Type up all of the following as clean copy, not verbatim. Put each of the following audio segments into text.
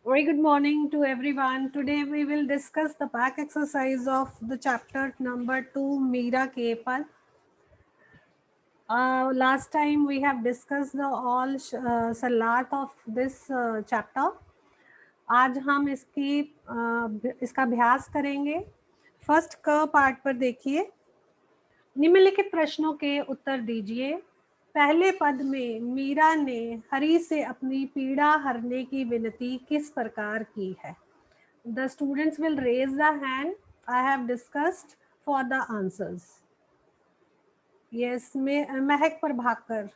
Very good morning to everyone. Today we will discuss the back exercise of the chapter number 2, Meera ke Pal. Last time we have discussed the all salat of this chapter. आज हम इसका अभ्यास करेंगे. First क part पर देखिए. निम्नलिखित प्रश्नों के उत्तर दीजिए. पहले पद में मीरा ने हरि से अपनी पीड़ा हरने की विनती किस प्रकार की है? The students will raise the hand. I have discussed for the answers. Yes, महक प्रभाकर.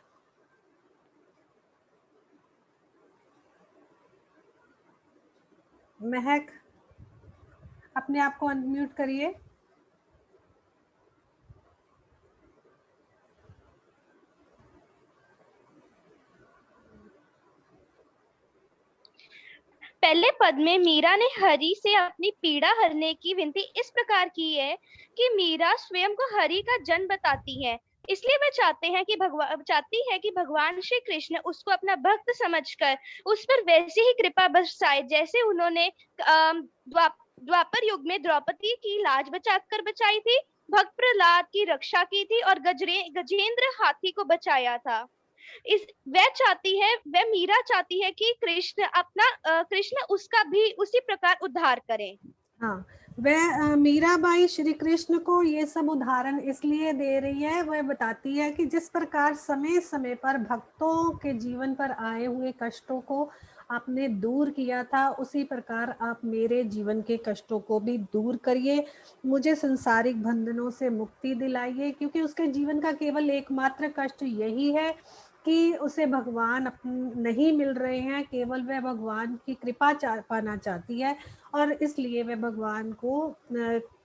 महक, अपने आप को अनम्यूट करिए. पहले पद में मीरा ने हरि से अपनी पीड़ा हरने की विनती इस प्रकार की है कि मीरा स्वयं को हरि का जन बताती है, इसलिए वह चाहती है कि भगवान श्री कृष्ण उसको अपना भक्त समझकर उस पर वैसी ही कृपा बरसाए जैसे उन्होंने द्वापर युग में द्रौपदी की लाज बचाकर बचाई थी, भक्त प्रहलाद की रक्षा की थी और गजेंद्र हाथी को बचाया था. वह मीरा चाहती है कि कृष्ण उसका भी उसी प्रकार उद्धार करें. हाँ, वह मीराबाई श्री कृष्ण को ये सब उदाहरण इसलिए दे रही है. वह बताती है कि जिस प्रकार समय समय पर भक्तों के जीवन पर आए हुए कष्टों को आपने दूर किया था, उसी प्रकार आप मेरे जीवन के कष्टों को भी दूर करिए, मुझे संसारिक बंधनों से मुक्ति दिलाइए. क्योंकि उसके जीवन का केवल एकमात्र कष्ट यही है कि उसे भगवान नहीं मिल रहे हैं. केवल वह भगवान की कृपा पाना चाहती है और इसलिए वह भगवान को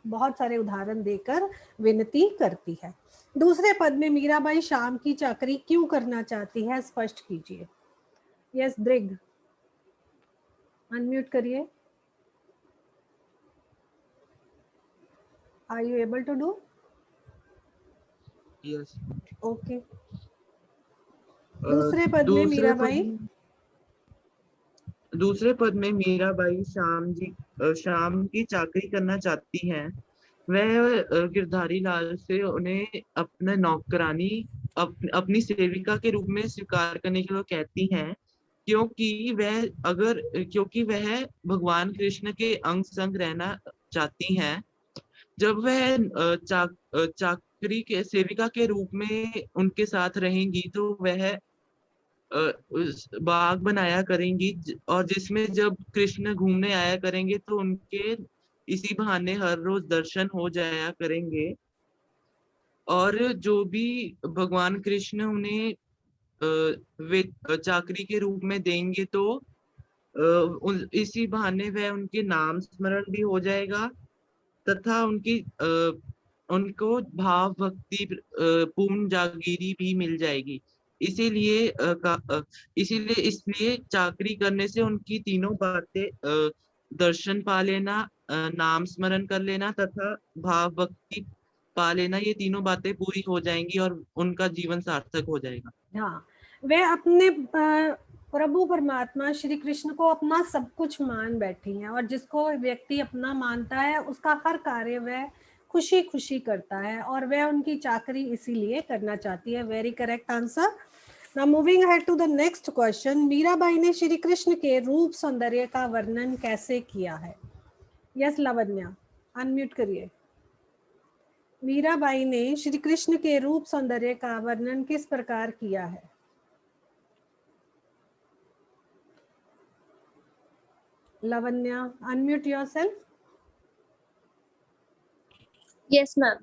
बहुत सारे उदाहरण देकर विनती करती है. दूसरे पद में मीराबाई शाम की चाकरी क्यों करना चाहती है, स्पष्ट कीजिए. यस, दृग, अनम्यूट करिए. Are you able to do? Yes. Okay. दूसरे पद में मीराबाई शाम की चाकरी करना चाहती हैं. वह गिरधारी लाल से उन्हें अपने नौकरानी अपनी सेविका के रूप में स्वीकार करने के लिए कहती हैं, क्योंकि वह भगवान कृष्ण के अंग संग रहना चाहती हैं. जब वह चाकरी के सेविका के रूप में उनके साथ रहेंगी तो वह उस बाग बनाया करेंगी और जिसमें जब कृष्ण घूमने आया करेंगे तो उनके इसी बहाने हर रोज दर्शन हो जाया करेंगे. और जो भी भगवान कृष्ण उन्हें वे चाकरी के रूप में देंगे तो इसी बहाने वह उनके नाम स्मरण भी हो जाएगा तथा उनको भाव भक्ति पूर्ण जागीरी भी मिल जाएगी. इसलिए चाकरी करने से उनकी तीनों बातें, दर्शन पा लेना, नाम स्मरण कर लेना तथा भाव भक्ति पा लेना, ये तीनों बातें पूरी हो जाएंगी और उनका जीवन सार्थक हो जाएगा. हाँ, वे अपने प्रभु परमात्मा श्री कृष्ण को अपना सब कुछ मान बैठी हैं और जिसको व्यक्ति अपना मानता है उसका हर कार्य वह खुशी खुशी करता है और वह उनकी चाकरी इसीलिए करना चाहती है. Very correct answer. Now moving ahead to the next question. Mirabai ने श्री कृष्ण के रूप सौंदर्य का वर्णन कैसे किया है? यस, लावण्या, अनम्यूट करिए. मीराबाई ने श्री कृष्ण के रूप सौंदर्य का वर्णन किस प्रकार किया है? Lavanya, unmute yourself. Yes, ma'am.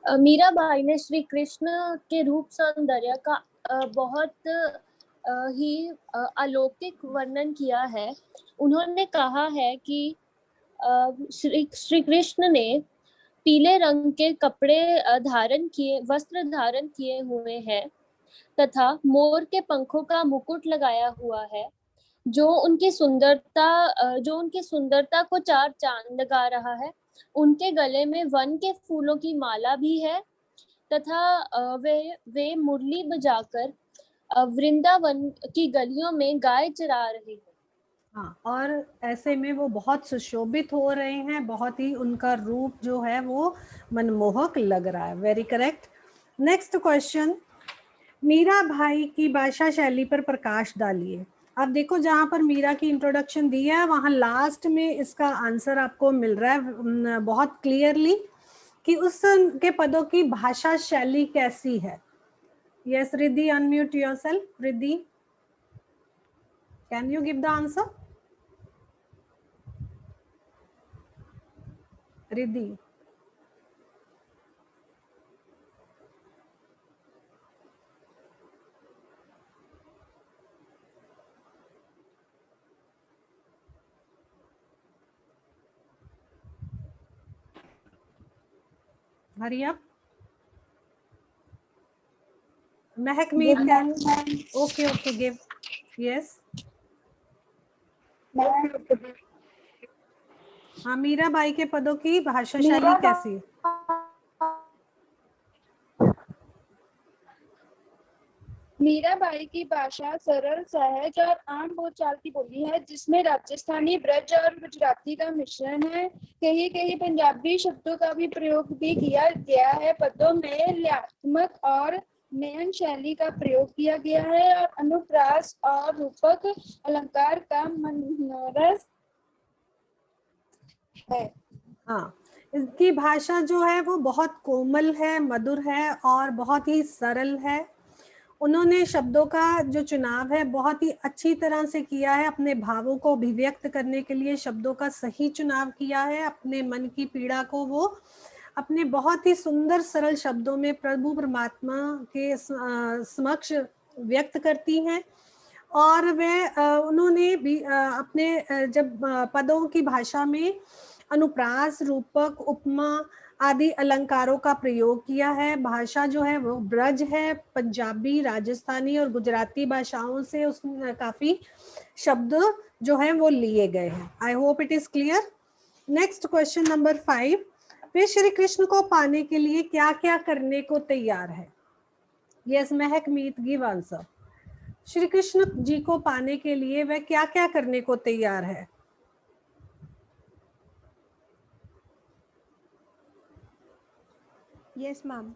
Mirabai ने श्री कृष्ण के रूप सौंदर्य का बहुत ही अलौकिक वर्णन किया है. उन्होंने कहा है कि श्री कृष्ण ने पीले रंग के वस्त्र धारण किए हुए हैं तथा मोर के पंखों का मुकुट लगाया हुआ है जो उनकी सुंदरता को चार चांद लगा रहा है. उनके गले में वन के फूलों की माला भी है तथा वे मुरली बजाकर वृंदावन की गलियों में गाय चरा रहे हैं. हाँ, और ऐसे में वो बहुत सुशोभित हो रहे हैं, बहुत ही उनका रूप जो है वो मनमोहक लग रहा है। Very correct. Next question, Mirabai की भाषा शैली पर प्रकाश डालिए। अब देखो जहाँ पर मीरा की इंट्रोडक्शन दी है वहाँ लास्ट में इसका आंसर आपको मिल रहा है बहुत क्लियरली कि उस के पदों की भाषा शैली कैसी है। Yes Riddhi, unmute yourself. Riddhi, can you give the answer? Riddhi, hurry up. Mahak Meet can, okay okay give. Yes, हाँ, मीरा बाई के पदों की भाषा शैली कैसी है? मीराबाई की भाषा सरल, सहज और आम बोलचाल की बोली है, जिसमें राजस्थानी, ब्रज और गुजराती का मिश्रण है। कहीं कहीं पंजाबी शब्दों का भी प्रयोग भी किया गया है। पदों में लयात्मक और नयन शैली का प्रयोग किया गया है और अनुप्रास और रूपक अलंकार का मनोरस है। हाँ, इसकी भाषा जो है वो बहुत कोमल है, मधुर है और बहुत ही सरल है। उन्होंने शब्दों का जो चुनाव है बहुत ही अच्छी तरह से किया है। अपने भावों को अभिव्यक्त करने के लिए शब्दों का सही चुनाव किया है। अपने मन की पीड़ा को वो अपने बहुत ही सुंदर सरल शब्दों में प्रभु परमात्मा के समक्ष व्यक्त करती हैं। और वे उन्होंने भी अपने जब पदों की भाषा में अनुप्रास, रूपक, उपमा आदि अलंकारों का प्रयोग किया है। भाषा जो है वो ब्रज है, पंजाबी, राजस्थानी और गुजराती भाषाओं से उसमें काफी शब्द जो है वो लिए गए हैं। I hope it is clear. Next question number 5, वे श्री कृष्ण को पाने के लिए क्या क्या करने को तैयार है? यस महक मीत, गिव आंसर। श्री कृष्ण जी को पाने के लिए वह क्या क्या करने को तैयार है? Yes ma'am.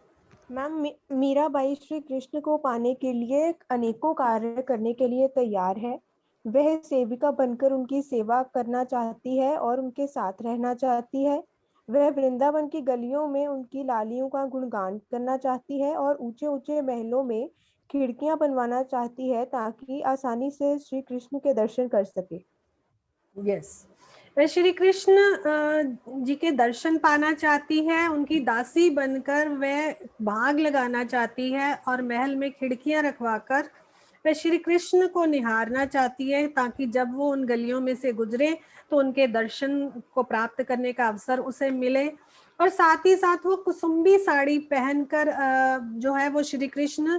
Ma'am, Mirabai Shri Krishna को पाने के लिए अनेकों कार्य करने के लिए तैयार है। वह सेविका बनकर उनकी सेवा करना चाहती है और उनके साथ रहना चाहती है। वह वृंदावन की गलियों में उनकी लालियों का गुणगान करना चाहती है और ऊंचे ऊंचे महलों में खिड़कियां बनवाना चाहती है ताकि आसानी से श्री कृष्ण के दर्शन कर सके। यस, वह श्री कृष्ण जी के दर्शन पाना चाहती है, उनकी दासी बनकर वह भाग लगाना चाहती है और महल में खिड़कियां रखवाकर वह श्री कृष्ण को निहारना चाहती है ताकि जब वो उन गलियों में से गुजरे तो उनके दर्शन को प्राप्त करने का अवसर उसे मिले। और साथ ही साथ वो कुसुम्बी साड़ी पहनकर जो है वो श्री कृष्ण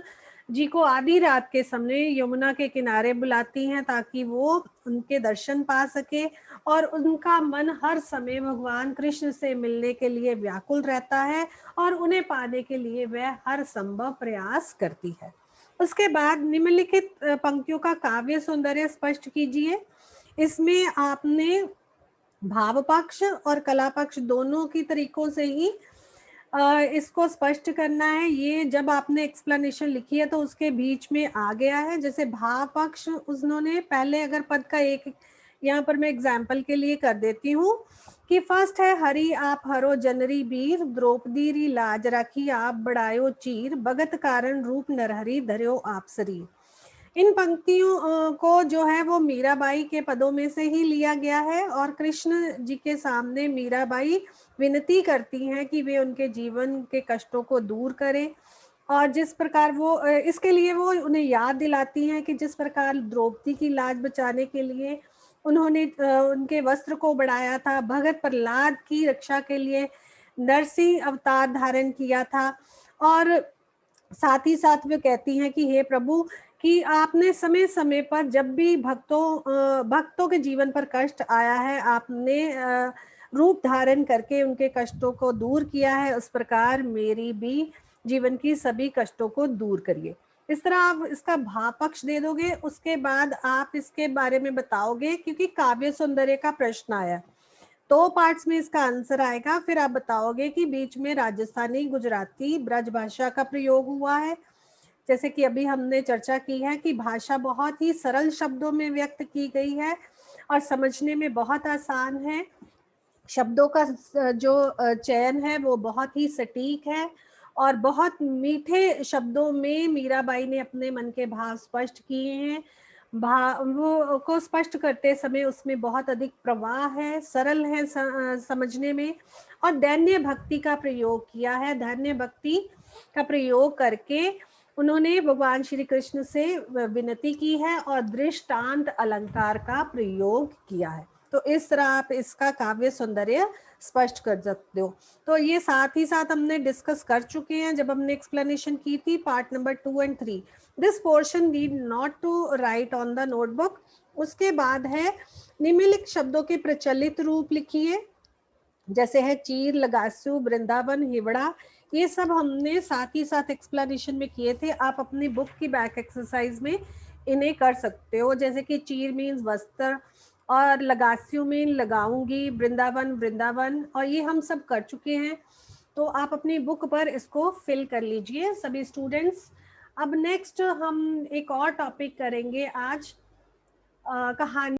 जी को आधी रात के समय यमुना के किनारे बुलाती हैं ताकि वो उनके दर्शन पा सके। और उनका मन हर समय भगवान कृष्ण से मिलने के लिए व्याकुल रहता है और उन्हें पाने के लिए वह हर संभव प्रयास करती है। उसके बाद निम्नलिखित पंक्तियों का काव्य सौंदर्य स्पष्ट कीजिए। इसमें आपने भाव पक्ष और कला पक्ष दोनों की तरीकों से ही इसको स्पष्ट करना है। ये जब आपने एक्सप्लेनेशन लिखी है तो उसके बीच में आ गया है। जैसे भाव पक्ष उन्होंने पहले, अगर पद का एक यहाँ पर मैं एग्जाम्पल के लिए कर देती हूँ कि फर्स्ट है, हरि आप हरो जनरी बीर, द्रौपदी री लाज राखी आप बढ़ायो चीर, भगत कारण रूप नरहरि धर्यो आप शरीर। इन पंक्तियों को जो है वो मीराबाई के पदों में से ही लिया गया है और कृष्ण जी के सामने मीराबाई विनती करती हैं कि वे उनके जीवन के कष्टों को दूर करें। और जिस प्रकार वो इसके लिए वो उन्हें याद दिलाती हैं कि जिस प्रकार द्रौपदी की लाज बचाने के लिए उन्होंने उनके वस्त्र को बढ़ाया था, भगत प्रहलाद की रक्षा के लिए नरसिंह अवतार धारण किया था। और साथ ही साथ वे कहती हैं कि हे प्रभु, कि आपने समय समय पर जब भी भक्तों के जीवन पर कष्ट आया है आपने रूप धारण करके उनके कष्टों को दूर किया है, उस प्रकार मेरी भी जीवन की सभी कष्टों को दूर करिए। इस तरह आप इसका भाव पक्ष दे दोगे, उसके बाद आप इसके बारे में बताओगे, क्योंकि काव्य सौंदर्य का प्रश्न आया, 2 पार्ट्स में इसका आंसर आएगा। फिर आप बताओगे कि बीच में राजस्थानी, गुजराती, ब्रज भाषा का प्रयोग हुआ है। जैसे कि अभी हमने चर्चा की है कि भाषा बहुत ही सरल शब्दों में व्यक्त की गई है और समझने में बहुत आसान है। शब्दों का जो चयन है वो बहुत ही सटीक है और बहुत मीठे शब्दों में मीराबाई ने अपने मन के भाव स्पष्ट किए हैं। वो को स्पष्ट करते समय उसमें बहुत अधिक प्रवाह है, सरल है समझने में, और दैन्य भक्ति का प्रयोग किया है। दैन्य भक्ति का प्रयोग करके उन्होंने भगवान श्री कृष्ण से विनती की है और दृष्टांत अलंकार का प्रयोग किया है। तो इस तरह आप इसका काव्य सौंदर्य स्पष्ट कर सकते हो। तो ये साथ ही साथ हमने डिस्कस कर चुके हैं जब हमने एक्सप्लेनेशन की थी पार्ट नंबर 2 और 3। This portion need not to write on the notebook. उसके बाद है निम्नलिखित शब्दों के प्रचलित रूप लिखिए, जैसे है चीर, लगासू, वृंदावन, हिवड़ा। ये सब हमने साथ ही साथ एक्सप्लेनेशन में किए थे। आप अपनी बुक की बैक एक्सरसाइज में इन्हें कर सकते हो। जैसे कि चीर मीन्स वस्त्र, और लगास्यू मीन लगाऊंगी, वृंदावन वृंदावन, और ये हम सब कर चुके हैं। तो आप अपनी बुक पर इसको फिल कर लीजिए सभी स्टूडेंट्स। अब नेक्स्ट हम एक और टॉपिक करेंगे आज, कहानी।